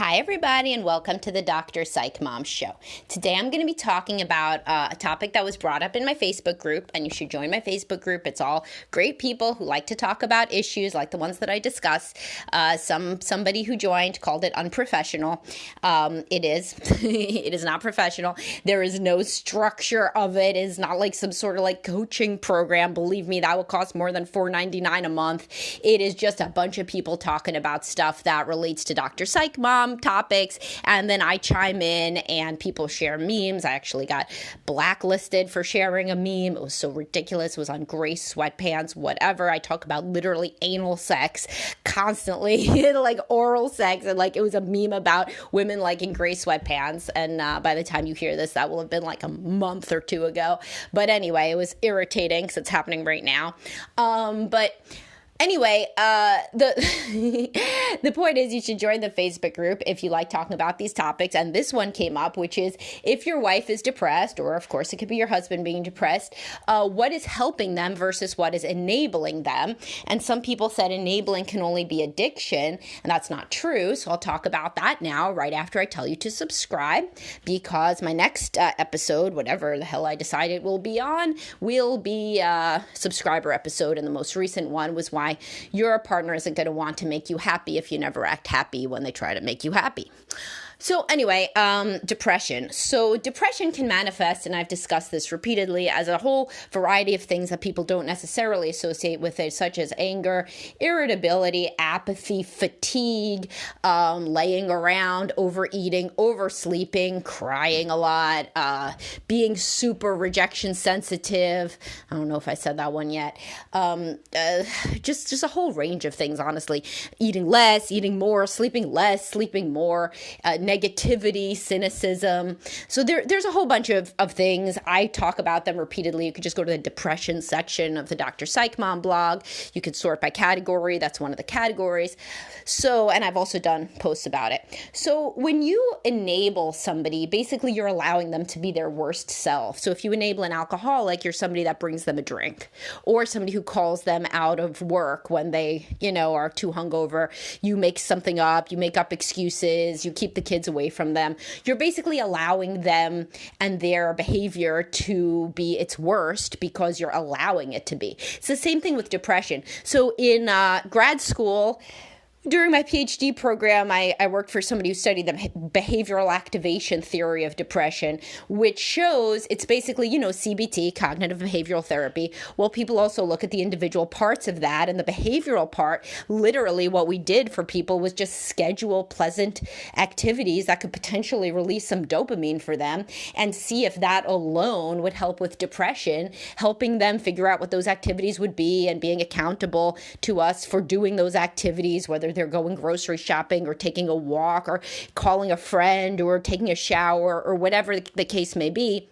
Hi, everybody, and welcome to the Dr. Psych Mom Show. Today, I'm going to be talking about a topic that was brought up in my Facebook group, and you should join my Facebook group. It's all great people who like to talk about issues like the ones that I discuss. Somebody who joined called it unprofessional. It is. It is not professional. There is no structure of it. It is not like some sort of like coaching program. Believe me, that would cost more than $4.99 a month. It is just a bunch of people talking about stuff that relates to Dr. Psych Mom topics, and then I chime in and people share memes. I actually got blacklisted for sharing a meme. It was so ridiculous. It was on gray sweatpants, whatever. I talk about literally anal sex constantly, like oral sex, and like it was a meme about women liking gray sweatpants, and by the time you hear this, that will have been like a month or two ago. But anyway, it was irritating because it's happening right now. Anyway, the point is you should join the Facebook group if you like talking about these topics. And this one came up, which is if your wife is depressed, or of course it could be your husband being depressed, what is helping them versus what is enabling them? And some people said enabling can only be addiction, and that's not true. So I'll talk about that now, right after I tell you to subscribe, because my next episode, whatever the hell I decide it will be on, will be a subscriber episode. And the most recent one was why your partner isn't going to want to make you happy if you never act happy when they try to make you happy. So anyway, depression. So depression can manifest, and I've discussed this repeatedly, as a whole variety of things that people don't necessarily associate with it, such as anger, irritability, apathy, fatigue, laying around, overeating, oversleeping, crying a lot, being super rejection sensitive. I don't know if I said that one yet. Just a whole range of things, honestly. Eating less, eating more, sleeping less, sleeping more, negativity, cynicism. So there's a whole bunch of things. I talk about them repeatedly. You could just go to the depression section of the Dr. Psych Mom blog. You could sort by category. That's one of the categories. So, and I've also done posts about it. So when you enable somebody, basically you're allowing them to be their worst self. So if you enable an alcoholic, you're somebody that brings them a drink, or somebody who calls them out of work when they, are too hungover. You make something up, you make up excuses, you keep the kids away from them. You're basically allowing them and their behavior to be its worst because you're allowing it to be. It's the same thing with depression. So in grad school, during my PhD program, I worked for somebody who studied the behavioral activation theory of depression, which shows it's basically, CBT, cognitive behavioral therapy. Well, people also look at the individual parts of that, and the behavioral part, literally what we did for people was just schedule pleasant activities that could potentially release some dopamine for them and see if that alone would help with depression, helping them figure out what those activities would be and being accountable to us for doing those activities, whether they're going grocery shopping or taking a walk or calling a friend or taking a shower or whatever the case may be.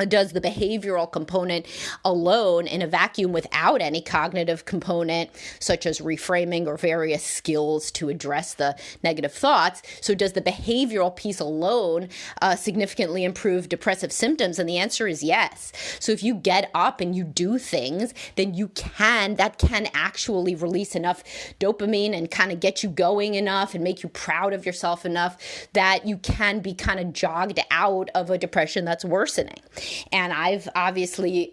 Does the behavioral component alone in a vacuum without any cognitive component, such as reframing or various skills to address the negative thoughts. So does the behavioral piece alone significantly improve depressive symptoms? And the answer is yes. So if you get up and you do things, then that can actually release enough dopamine and kind of get you going enough and make you proud of yourself enough that you can be kind of jogged out of a depression that's worsening. And I've obviously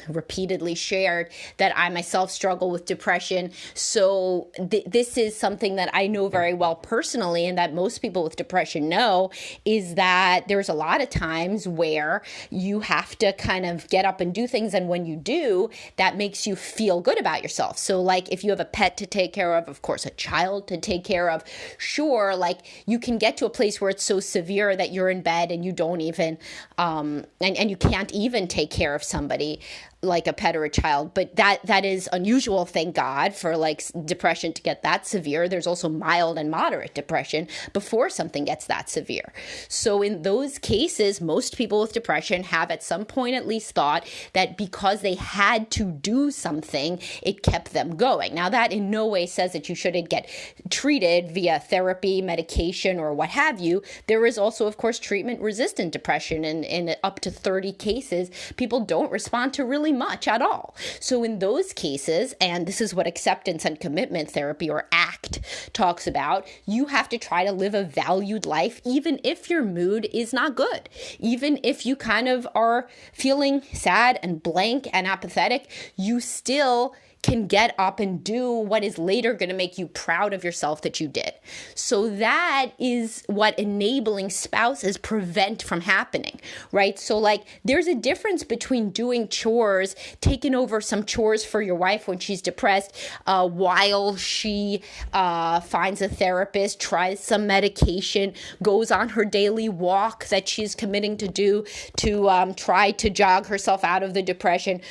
repeatedly shared that I myself struggle with depression. So this is something that I know very well personally, and that most people with depression know, is that there's a lot of times where you have to kind of get up and do things. And when you do, that makes you feel good about yourself. So like if you have a pet to take care of course, a child to take care of, sure, like you can get to a place where it's so severe that you're in bed and you don't even, and you can't even take care of somebody like a pet or a child, but that is unusual, thank God, for like depression to get that severe. There's also mild and moderate depression before something gets that severe. So in those cases, most people with depression have at some point at least thought that because they had to do something, it kept them going. Now that in no way says that you shouldn't get treated via therapy, medication, or what have you. There is also, of course, treatment-resistant depression. In up to 30 cases, people don't respond to really much at all. So in those cases, and this is what acceptance and commitment therapy, or ACT, talks about, you have to try to live a valued life even if your mood is not good. Even if you kind of are feeling sad and blank and apathetic, you still can get up and do what is later going to make you proud of yourself that you did. So that is what enabling spouses prevent from happening, right? So like there's a difference between doing chores, taking over some chores for your wife when she's depressed, while she finds a therapist, tries some medication, goes on her daily walk that she's committing to do to try to jog herself out of the depression,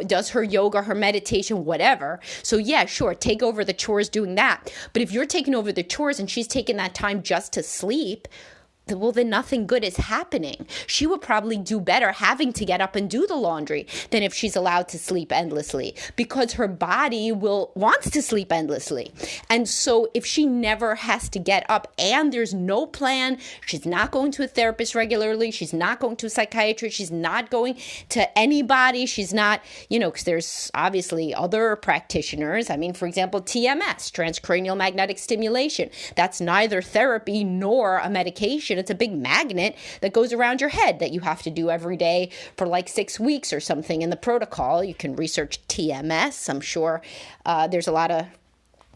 does her yoga, her meditation, whatever. So yeah, sure, take over the chores doing that. But if you're taking over the chores and she's taking that time just to sleep, well, then nothing good is happening. She would probably do better having to get up and do the laundry than if she's allowed to sleep endlessly, because her body wants to sleep endlessly. And so if she never has to get up and there's no plan, she's not going to a therapist regularly, she's not going to a psychiatrist, she's not going to anybody, she's not, because there's obviously other practitioners. I mean, for example, TMS, transcranial magnetic stimulation. That's neither therapy nor a medication. It's a big magnet that goes around your head that you have to do every day for like 6 weeks or something in the protocol. You can research TMS. I'm sure there's a lot of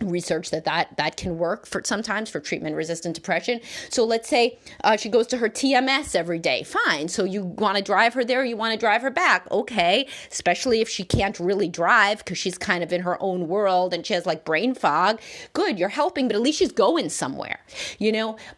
research that can work sometimes for treatment-resistant depression. So let's say she goes to her TMS every day. Fine. So you want to drive her there, or you want to drive her back. Okay. Especially if she can't really drive because she's kind of in her own world and she has like brain fog. Good. You're helping, but at least she's going somewhere,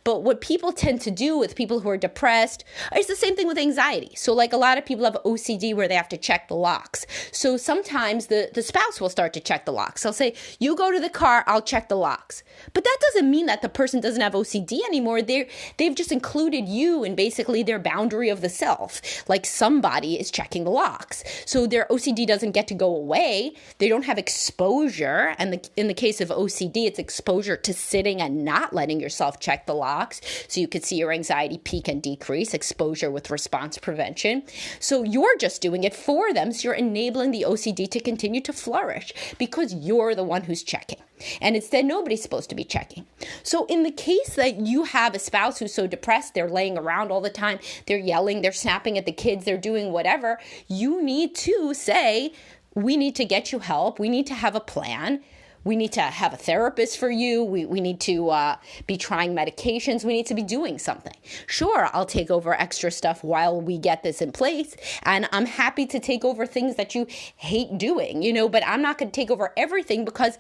But what people tend to do with people who are depressed is the same thing with anxiety. So like a lot of people have OCD where they have to check the locks. So sometimes the spouse will start to check the locks. They'll say, you go to the car, I'll check the locks. But that doesn't mean that the person doesn't have OCD anymore. They've just included you in basically their boundary of the self. Like somebody is checking the locks. So their OCD doesn't get to go away. They don't have exposure. And in the case of OCD, it's exposure to sitting and not letting yourself check the locks. So you could see your anxiety peak and decrease, exposure with response prevention. So you're just doing it for them. So you're enabling the OCD to continue to flourish because you're the one who's checking. And instead, nobody's supposed to be checking. So in the case that you have a spouse who's so depressed, they're laying around all the time, they're yelling, they're snapping at the kids, they're doing whatever, you need to say, we need to get you help. We need to have a plan. We need to have a therapist for you. We need to be trying medications. We need to be doing something. Sure, I'll take over extra stuff while we get this in place. And I'm happy to take over things that you hate doing, but I'm not going to take over everything because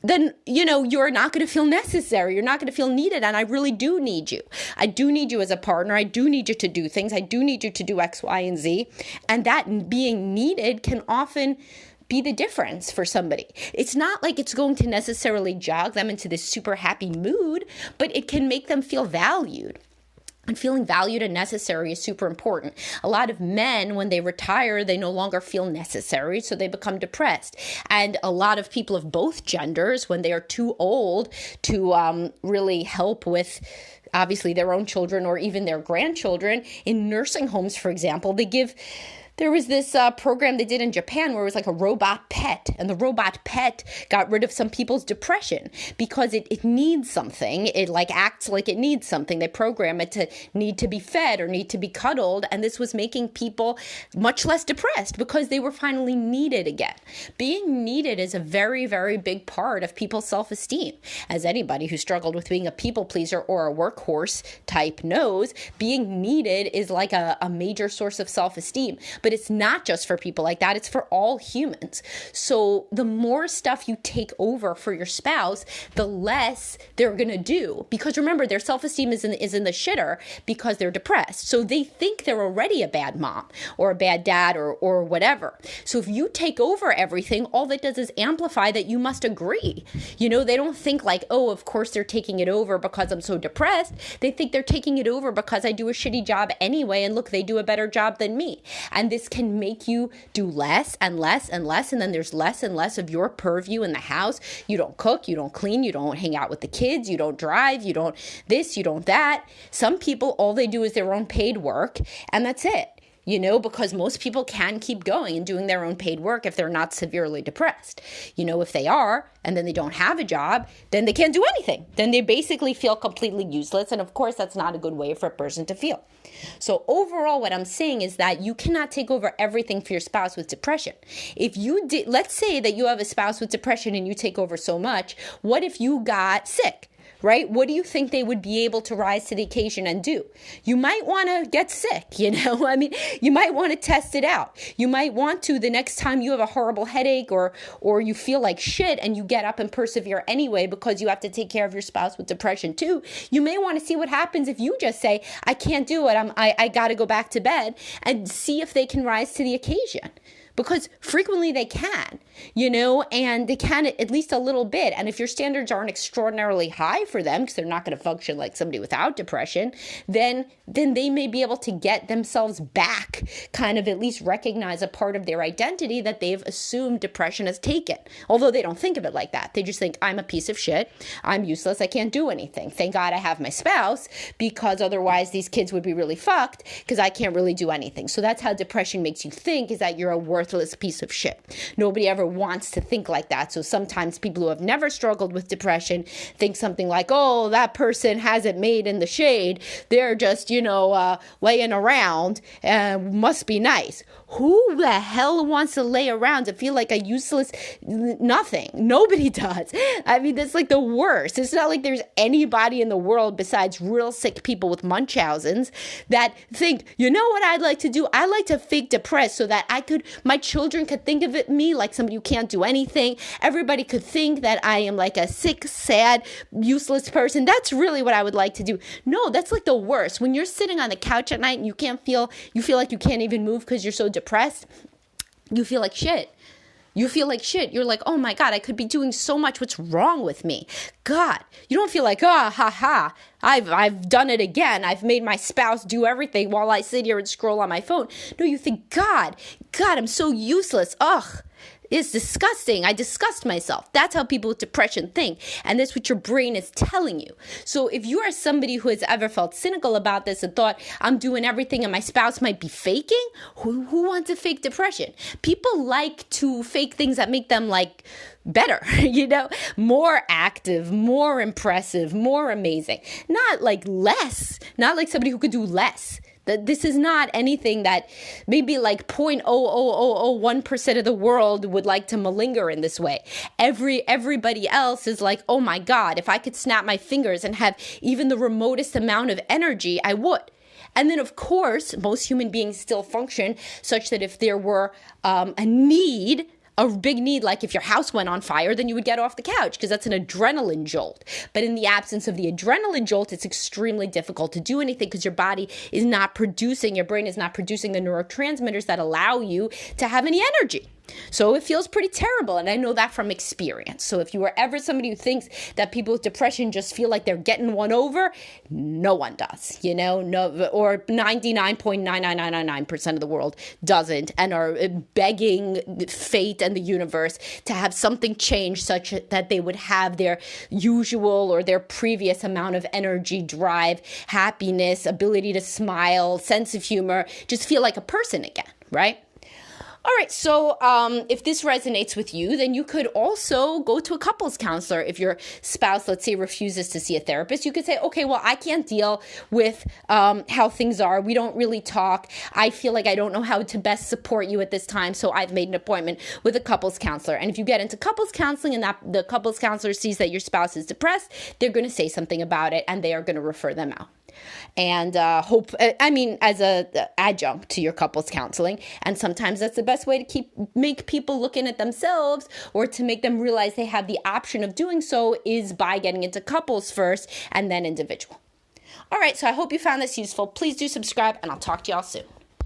then, you're not going to feel necessary. You're not going to feel needed. And I really do need you. I do need you as a partner. I do need you to do things. I do need you to do X, Y, and Z. And that being needed can often be the difference for somebody. It's not like it's going to necessarily jog them into this super happy mood, but it can make them feel valued. And feeling valued and necessary is super important. A lot of men, when they retire, they no longer feel necessary, so they become depressed. And a lot of people of both genders, when they are too old to really help with obviously their own children or even their grandchildren, in nursing homes, for example, there was this program they did in Japan where it was like a robot pet, and the robot pet got rid of some people's depression because it needs something. It acts like it needs something. They program it to need to be fed or need to be cuddled, and this was making people much less depressed because they were finally needed again. Being needed is a very, very big part of people's self-esteem. As anybody who struggled with being a people pleaser or a workhorse type knows, being needed is like a major source of self-esteem. But it's not just for people like that. It's for all humans. So the more stuff you take over for your spouse, the less they're going to do. Because remember, their self-esteem is in the shitter because they're depressed. So they think they're already a bad mom or a bad dad or whatever. So if you take over everything, all that does is amplify that you must agree. They don't think like, oh, of course they're taking it over because I'm so depressed. They think they're taking it over because I do a shitty job anyway. And look, they do a better job than me. And this can make you do less and less and less. And then there's less and less of your purview in the house. You don't cook, you don't clean, you don't hang out with the kids, you don't drive, you don't this, you don't that. Some people, all they do is their own paid work, and that's it. because most people can keep going and doing their own paid work if they're not severely depressed. If they are, and then they don't have a job, then they can't do anything. Then they basically feel completely useless. And of course, that's not a good way for a person to feel. So overall, what I'm saying is that you cannot take over everything for your spouse with depression. If you did, let's say that you have a spouse with depression and you take over so much, what if you got sick? Right? What do you think they would be able to rise to the occasion and do? You might want to get sick, you might want to test it out. You might want to, the next time you have a horrible headache or you feel like shit and you get up and persevere anyway because you have to take care of your spouse with depression too, you may want to see what happens if you just say, I can't do it, I got to go back to bed, and see if they can rise to the occasion. Because frequently they can, and they can at least a little bit. And if your standards aren't extraordinarily high for them, because they're not going to function like somebody without depression, then they may be able to get themselves back, kind of at least recognize a part of their identity that they've assumed depression has taken. Although they don't think of it like that. They just think, I'm a piece of shit. I'm useless. I can't do anything. Thank God I have my spouse, because otherwise these kids would be really fucked because I can't really do anything. So that's how depression makes you think, is that you're a worthless piece of shit. Nobody ever wants to think like that. So sometimes people who have never struggled with depression think something like, oh, that person hasn't made in the shade. They're just, laying around and must be nice. Who the hell wants to lay around to feel like a useless nothing? Nobody does. I mean, that's like the worst. It's not like there's anybody in the world besides real sick people with Munchausen's that think, you know what I'd like to do? I like to fake depressed so that my children could think of me like somebody who can't do anything. Everybody could think that I am like a sick, sad, useless person. That's really what I would like to do. No, that's like the worst. When you're sitting on the couch at night and you feel like you can't even move because you're so depressed, you feel like shit. You're like, oh my God, I could be doing so much. What's wrong with me? God, you don't feel like, I've done it again. I've made my spouse do everything while I sit here and scroll on my phone. No, you think, God, I'm so useless. Ugh. It's disgusting. I disgust myself. That's how people with depression think. And that's what your brain is telling you. So if you are somebody who has ever felt cynical about this and thought, I'm doing everything and my spouse might be faking, who wants to fake depression? People like to fake things that make them like better, more active, more impressive, more amazing. Not like less, not like somebody who could do less. This is not anything that maybe like 0.00001% of the world would like to malinger in this way. Everybody else is like, oh my God, if I could snap my fingers and have even the remotest amount of energy, I would. And then, of course, most human beings still function such that if there were a big need, like if your house went on fire, then you would get off the couch because that's an adrenaline jolt. But in the absence of the adrenaline jolt, it's extremely difficult to do anything because your brain is not producing the neurotransmitters that allow you to have any energy. So it feels pretty terrible, and I know that from experience. So if you are ever somebody who thinks that people with depression just feel like they're getting one over, no one does, no, or 99.99999% of the world doesn't, and are begging fate and the universe to have something change such that they would have their usual or their previous amount of energy, drive, happiness, ability to smile, sense of humor, just feel like a person again, right? All right, so if this resonates with you, then you could also go to a couples counselor. If your spouse, let's say, refuses to see a therapist, you could say, okay, well, I can't deal with how things are. We don't really talk. I feel like I don't know how to best support you at this time, so I've made an appointment with a couples counselor. And if you get into couples counseling and the couples counselor sees that your spouse is depressed, they're going to say something about it, and they are going to refer them out. And as a adjunct to your couples counseling. And sometimes that's the best way to make people looking at themselves, or to make them realize they have the option of doing so, is by getting into couples first and then individual. All right, so I hope you found this useful. Please do subscribe, and I'll talk to y'all soon.